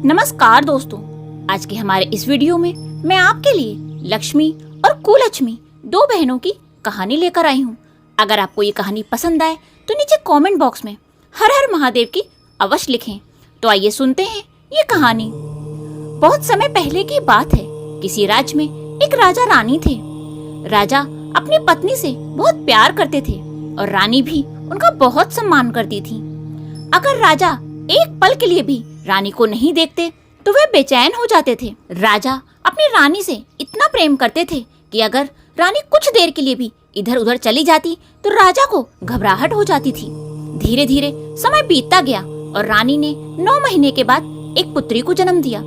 नमस्कार दोस्तों, आज के हमारे इस वीडियो में मैं आपके लिए लक्ष्मी और कुलक्ष्मी दो बहनों की कहानी लेकर आई हूँ। अगर आपको ये कहानी पसंद आए तो नीचे कमेंट बॉक्स में हर हर महादेव की अवश्य लिखें। तो आइए सुनते हैं ये कहानी। बहुत समय पहले की बात है। किसी राज्य में एक राजा रानी थे। राजा अपनी पत्नी से बहुत प्यार करते थे और रानी भी उनका बहुत सम्मान करती थी। अगर राजा एक पल के लिए भी रानी को नहीं देखते तो वे बेचैन हो जाते थे। राजा अपनी रानी से इतना प्रेम करते थे कि अगर रानी कुछ देर के लिए भी इधर उधर चली जाती तो राजा को घबराहट हो जाती थी। धीरे धीरे समय बीतता गया और रानी ने 9 महीने के बाद एक पुत्री को जन्म दिया।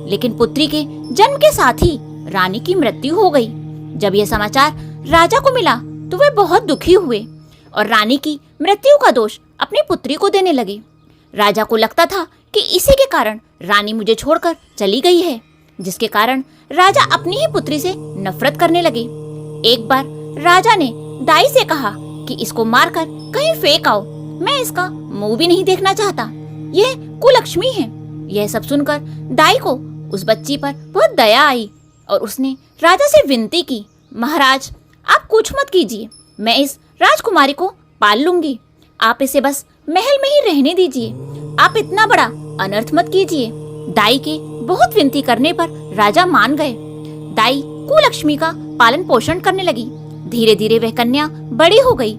लेकिन पुत्री के जन्म के साथ ही रानी की मृत्यु हो गई। जब यह समाचार राजा को मिला तो वे बहुत दुखी हुए और रानी की मृत्यु का दोष अपनी पुत्री को देने लगे। राजा को लगता था कि इसी के कारण रानी मुझे छोड़कर चली गई है, जिसके कारण राजा अपनी ही पुत्री से नफरत करने लगे। एक बार राजा ने दाई से कहा कि इसको मारकर कहीं फेंक आओ, मैं इसका मुंह भी नहीं देखना चाहता। यह कुलक्ष्मी है। यह सब सुनकर दाई को उस बच्ची पर बहुत दया आई और उसने राजा से विनती की, महाराज आप कुछ मत कीजिए, मैं इस राजकुमारी को पाल लूंगी। आप इसे बस महल में ही रहने दीजिए, आप इतना बड़ा अनर्थ मत कीजिए। दाई के बहुत विनती करने पर राजा मान गए। दाई कुलक्ष्मी का पालन पोषण करने लगी। धीरे धीरे वह कन्या बड़ी हो गई।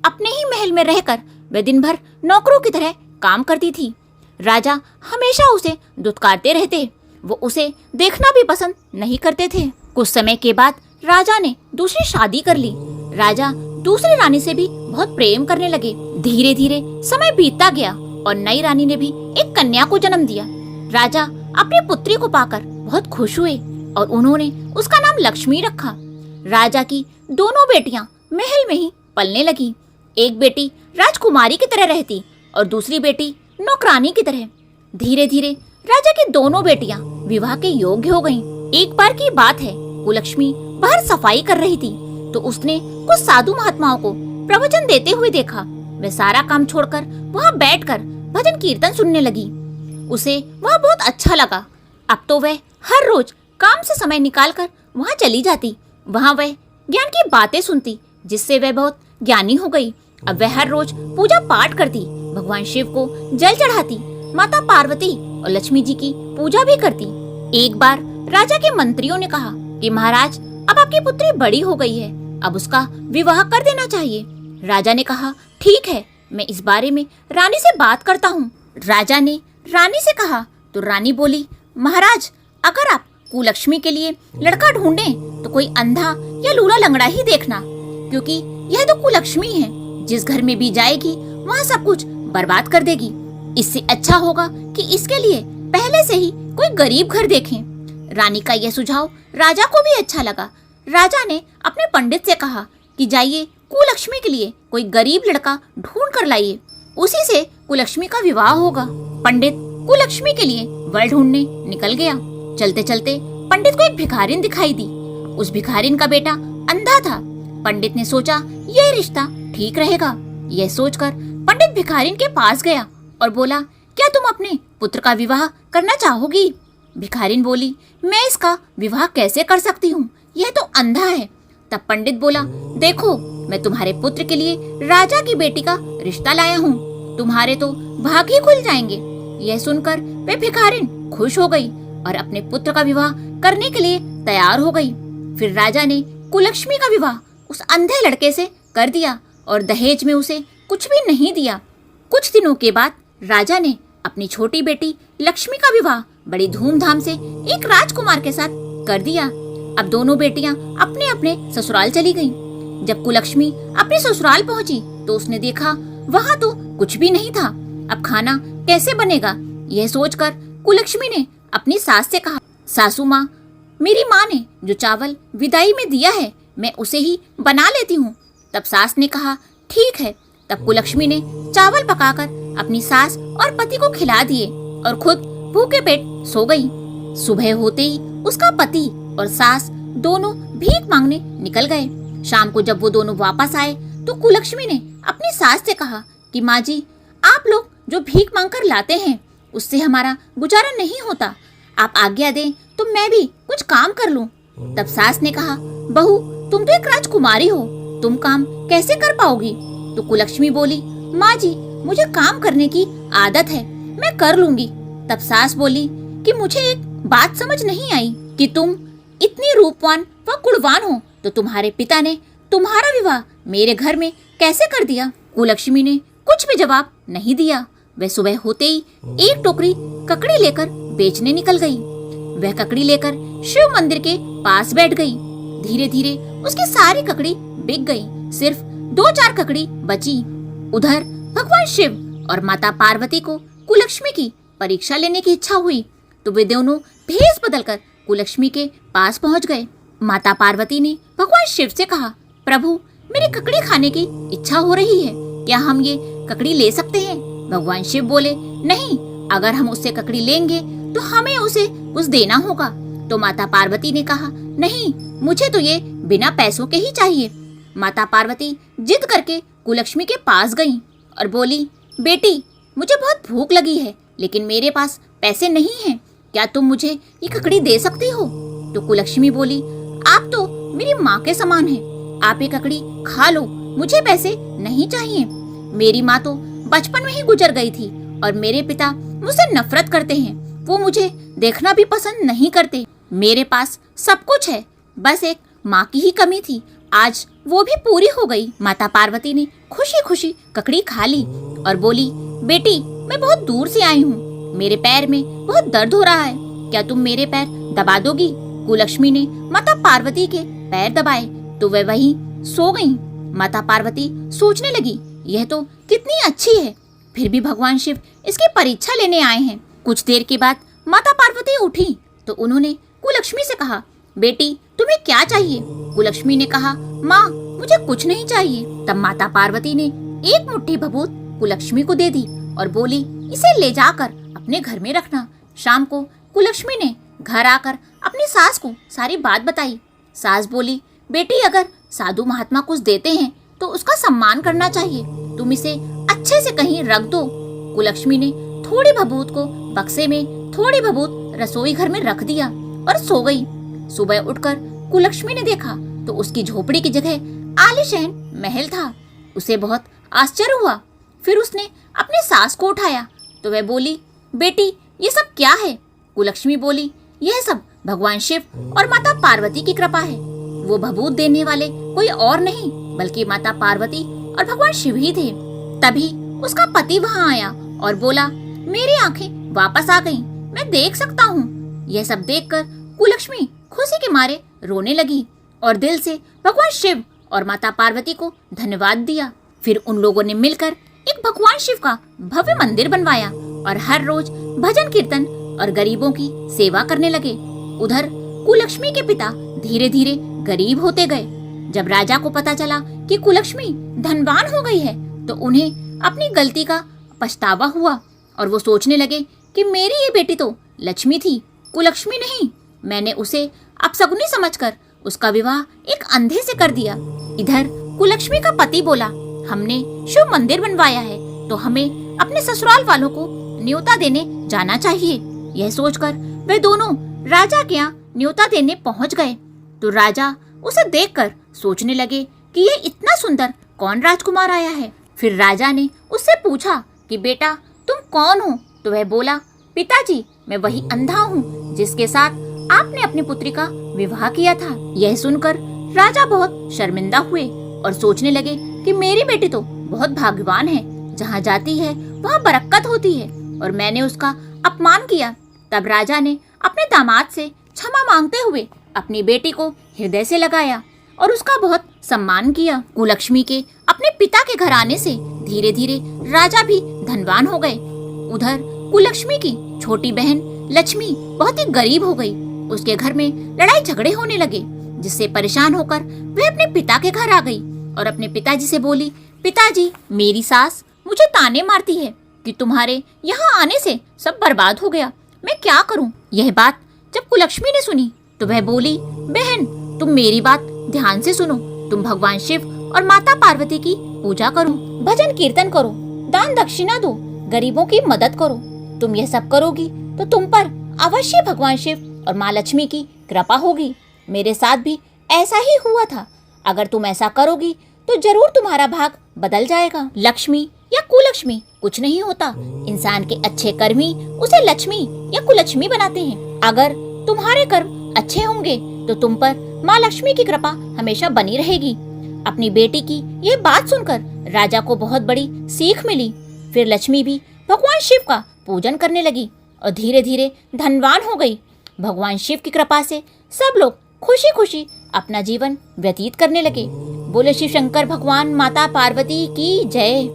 अपने ही महल में रहकर वह दिन भर नौकरों की तरह काम करती थी। राजा हमेशा उसे दुत्कारते रहते। वो उसे देखना भी पसंद नहीं करते थे। कुछ समय के बाद राजा ने दूसरी शादी कर ली। राजा दूसरी रानी से भी बहुत प्रेम करने लगे। धीरे धीरे समय बीतता गया और नई रानी ने भी एक कन्या को जन्म दिया। राजा अपनी पुत्री को पाकर बहुत खुश हुए और उन्होंने उसका नाम लक्ष्मी रखा। राजा की दोनों बेटियां महल में ही पलने लगी। एक बेटी राजकुमारी की तरह रहती और दूसरी बेटी नौकरानी की तरह। धीरे धीरे राजा की दोनों बेटियां विवाह के योग्य हो गईं। एक बार की बात है, कुलक्ष्मी बाहर सफाई कर रही थी तो उसने कुछ साधु महात्माओं को प्रवचन देते हुए देखा। वह सारा काम छोड़कर वहाँ बैठकर भजन कीर्तन सुनने लगी। उसे वह बहुत अच्छा लगा। अब तो वह हर रोज काम से समय निकालकर वहाँ चली जाती। वहाँ वह ज्ञान की बातें सुनती, जिससे वह बहुत ज्ञानी हो गई। अब वह हर रोज पूजा पाठ करती, भगवान शिव को जल चढ़ाती, माता पार्वती और लक्ष्मी जी की पूजा भी करती। एक बार राजा के मंत्रियों ने कहा कि महाराज अब आपकी पुत्री बड़ी हो गई है, अब उसका विवाह कर देना चाहिए। राजा ने कहा ठीक है, मैं इस बारे में रानी से बात करता हूँ। राजा ने रानी से कहा तो रानी बोली, महाराज अगर आप कुलक्ष्मी के लिए लड़का ढूंढें तो कोई अंधा या लूला लंगड़ा ही देखना, क्योंकि यह तो कुलक्ष्मी है, जिस घर में भी जाएगी वहाँ सब कुछ बर्बाद कर देगी। इससे अच्छा होगा कि इसके लिए पहले से ही कोई गरीब घर देखें। रानी का यह सुझाव राजा को भी अच्छा लगा। राजा ने अपने पंडित से कहा कि जाइए कुलक्ष्मी के लिए कोई गरीब लड़का ढूंढ कर लाइए, उसी से कुलक्ष्मी का विवाह होगा। पंडित कुलक्ष्मी के लिए वर ढूंढने निकल गया। चलते चलते पंडित को एक भिखारिन दिखाई दी। उस भिखारिन का बेटा अंधा था। पंडित ने सोचा यह रिश्ता ठीक रहेगा। यह सोचकर पंडित भिखारिन के पास गया और बोला, क्या तुम अपने पुत्र का विवाह करना चाहोगी? भिखारिन बोली, मैं इसका विवाह कैसे कर सकती हूँ, यह तो अंधा है। तब पंडित बोला, देखो मैं तुम्हारे पुत्र के लिए राजा की बेटी का रिश्ता लाया हूँ, तुम्हारे तो भाग ही खुल जाएंगे। यह सुनकर वे भिखारिन खुश हो गई और अपने पुत्र का विवाह करने के लिए तैयार हो गई। फिर राजा ने कुलक्ष्मी का विवाह उस अंधे लड़के से कर दिया और दहेज में उसे कुछ भी नहीं दिया। कुछ दिनों के बाद राजा ने अपनी छोटी बेटी लक्ष्मी का विवाह बड़ी धूमधाम से एक राजकुमार के साथ कर दिया। अब दोनों बेटियां अपने अपने ससुराल चली गईं। जब कुलक्ष्मी अपने ससुराल पहुंची तो उसने देखा वहां तो कुछ भी नहीं था। अब खाना कैसे बनेगा, यह सोचकर कुलक्ष्मी ने अपनी सास से कहा, सासू माँ, मेरी माँ ने जो चावल विदाई में दिया है मैं उसे ही बना लेती हूँ। तब सास ने कहा ठीक है। तब कुलक्ष्मी ने चावल पकाकर अपनी सास और पति को खिला दिए और खुद भूखे पेट सो गई। सुबह होते ही उसका पति और सास दोनों भीख मांगने निकल गए। शाम को जब वो दोनों वापस आए तो कुलक्ष्मी ने अपनी सास से कहा कि माँ जी, आप लोग जो भीख मांगकर लाते हैं उससे हमारा गुजारा नहीं होता। आप आज्ञा दें तो मैं भी कुछ काम कर लूं। तब सास ने कहा, बहू तुम तो एक राजकुमारी हो, तुम काम कैसे कर पाओगी? तो कुलक्ष्मी बोली, माँ जी मुझे काम करने की आदत है, मैं कर लूंगी। तब सास बोली कि मुझे एक बात समझ नहीं आई कि तुम इतनी रूपवान व गुणवान हो तो तुम्हारे पिता ने तुम्हारा विवाह मेरे घर में कैसे कर दिया? कुलक्ष्मी ने कुछ भी जवाब नहीं दिया। वह सुबह होते ही एक टोकरी ककड़ी लेकर बेचने निकल गई। वह ककड़ी लेकर शिव मंदिर के पास बैठ गई। धीरे धीरे उसकी सारी ककड़ी बिक गई, सिर्फ 2-4 ककड़ी बची। उधर भगवान शिव और माता पार्वती को कुलक्ष्मी की परीक्षा लेने की इच्छा हुई तो वे दोनों भेष बदलकर कुलक्ष्मी के पास पहुंच गए। माता पार्वती ने भगवान शिव से कहा, प्रभु मेरी ककड़ी खाने की इच्छा हो रही है, क्या हम ये ककड़ी ले सकते हैं? भगवान शिव बोले, नहीं, अगर हम उससे ककड़ी लेंगे तो हमें उसे कुछ देना होगा। तो माता पार्वती ने कहा, नहीं, मुझे तो ये बिना पैसों के ही चाहिए। माता पार्वती जिद करके कुलक्ष्मी के पास गईं और बोली, बेटी मुझे बहुत भूख लगी है लेकिन मेरे पास पैसे नहीं हैं, क्या तुम मुझे ये ककड़ी दे सकती हो? तो कुलक्ष्मी बोली, आप तो मेरी माँ के समान हैं, आप ये ककड़ी खा लो, मुझे पैसे नहीं चाहिए। मेरी माँ तो बचपन में ही गुजर गई थी और मेरे पिता मुझसे नफरत करते हैं, वो मुझे देखना भी पसंद नहीं करते। मेरे पास सब कुछ है, बस एक माँ की ही कमी थी, आज वो भी पूरी हो गई। माता पार्वती ने खुशी खुशी ककड़ी खा ली और बोली, बेटी मैं बहुत दूर से आई हूँ, मेरे पैर में बहुत दर्द हो रहा है, क्या तुम मेरे पैर दबा दोगी? कुलक्ष्मी ने माता पार्वती के पैर दबाए तो वह वहीं सो गईं। माता पार्वती सोचने लगी, यह तो कितनी अच्छी है, फिर भी भगवान शिव इसकी परीक्षा लेने आए हैं। कुछ देर के बाद माता पार्वती उठी तो उन्होंने कुलक्ष्मी से कहा, बेटी तुम्हें क्या चाहिए? कुलक्ष्मी ने कहा, माँ मुझे कुछ नहीं चाहिए। तब माता पार्वती ने एक मुट्ठी भभूत कुलक्ष्मी को दे दी और बोली, इसे ले जाकर अपने घर में रखना। शाम को कुलक्ष्मी ने घर आकर अपनी सास को सारी बात बताई। सास बोली, बेटी अगर साधु महात्मा कुछ देते हैं तो उसका सम्मान करना चाहिए, तुम इसे अच्छे से कहीं रख दो। कुलक्ष्मी ने थोड़ी भभूत को बक्से में, थोड़ी भभूत रसोई घर में रख दिया और सो गई। सुबह उठकर कुलक्ष्मी ने देखा तो उसकी झोपड़ी की जगह आलीशान महल था। उसे बहुत आश्चर्य हुआ। फिर उसने अपनी सास को उठाया तो वह बोली, बेटी ये सब क्या है? कुलक्ष्मी बोली, यह सब भगवान शिव और माता पार्वती की कृपा है, वो भभूत देने वाले कोई और नहीं बल्कि माता पार्वती और भगवान शिव ही थे। तभी उसका पति वहाँ आया और बोला, मेरी आंखें वापस आ गईं, मैं देख सकता हूँ। यह सब देखकर कुलक्ष्मी खुशी के मारे रोने लगी और दिल से भगवान शिव और माता पार्वती को धन्यवाद दिया। फिर उन लोगों ने मिलकर एक भगवान शिव का भव्य मंदिर बनवाया और हर रोज भजन कीर्तन और गरीबों की सेवा करने लगे। उधर कुलक्ष्मी के पिता धीरे धीरे गरीब होते गए। जब राजा को पता चला कि कुलक्ष्मी धनवान हो गई है तो उन्हें अपनी गलती का पछतावा हुआ और वो सोचने लगे कि मेरी ये बेटी तो लक्ष्मी थी, कुलक्ष्मी नहीं। मैंने उसे अपशगुनी समझकर उसका विवाह एक अंधे से कर दिया। इधर कुलक्ष्मी का पति बोला, हमने शिव मंदिर बनवाया है तो हमें अपने ससुराल वालों को न्योता देने जाना चाहिए। यह सोचकर वे दोनों राजा के यहाँ न्योता देने पहुँच गए तो राजा उसे देखकर सोचने लगे कि ये इतना सुंदर कौन राजकुमार आया है। फिर राजा ने उससे पूछा कि बेटा तुम कौन हो? तो वह बोला, पिताजी मैं वही अंधा हूँ जिसके साथ आपने अपनी पुत्री का विवाह किया था। यह सुनकर राजा बहुत शर्मिंदा हुए और सोचने लगे कि मेरी बेटी तो बहुत भाग्यवान है, जहाँ जाती है वहाँ बरकत होती है और मैंने उसका अपमान किया। तब राजा ने अपने दामाद से क्षमा मांगते हुए अपनी बेटी को हृदय से लगाया और उसका बहुत सम्मान किया। कुलक्ष्मी के अपने पिता के घर आने से धीरे धीरे राजा भी धनवान हो गए। उधर कुलक्ष्मी की छोटी बहन लक्ष्मी बहुत ही गरीब हो गई। उसके घर में लड़ाई झगड़े होने लगे, जिससे परेशान होकर वह अपने पिता के घर आ गई और अपने पिताजी से बोली, पिताजी मेरी सास मुझे ताने मारती है कि तुम्हारे यहाँ आने से सब बर्बाद हो गया, मैं क्या करूँ? यह बात जब कुलक्ष्मी ने सुनी तो वह बोली, बहन तुम मेरी बात ध्यान से सुनो, तुम भगवान शिव और माता पार्वती की पूजा करो, भजन कीर्तन करो, दान दक्षिणा दो, गरीबों की मदद करो, तुम यह सब करोगी तो तुम पर अवश्य भगवान शिव और माँ लक्ष्मी की कृपा होगी। मेरे साथ भी ऐसा ही हुआ था। अगर तुम ऐसा करोगी तो जरूर तुम्हारा भाग बदल जाएगा। लक्ष्मी या कुलक्ष्मी कुछ नहीं होता। इंसान के अच्छे कर्म ही उसे लक्ष्मी या कुलक्ष्मी बनाते हैं। अगर तुम्हारे कर्म अच्छे होंगे तो तुम पर माँ लक्ष्मी की कृपा हमेशा बनी रहेगी। अपनी बेटी की ये बात सुनकर राजा को बहुत बड़ी सीख मिली। फिर लक्ष्मी भी भगवान शिव का पूजन करने लगी और धीरे धीरे धनवान हो गई। भगवान शिव की कृपा से सब लोग खुशी खुशी अपना जीवन व्यतीत करने लगे। बोले शिव शंकर भगवान माता पार्वती की जय।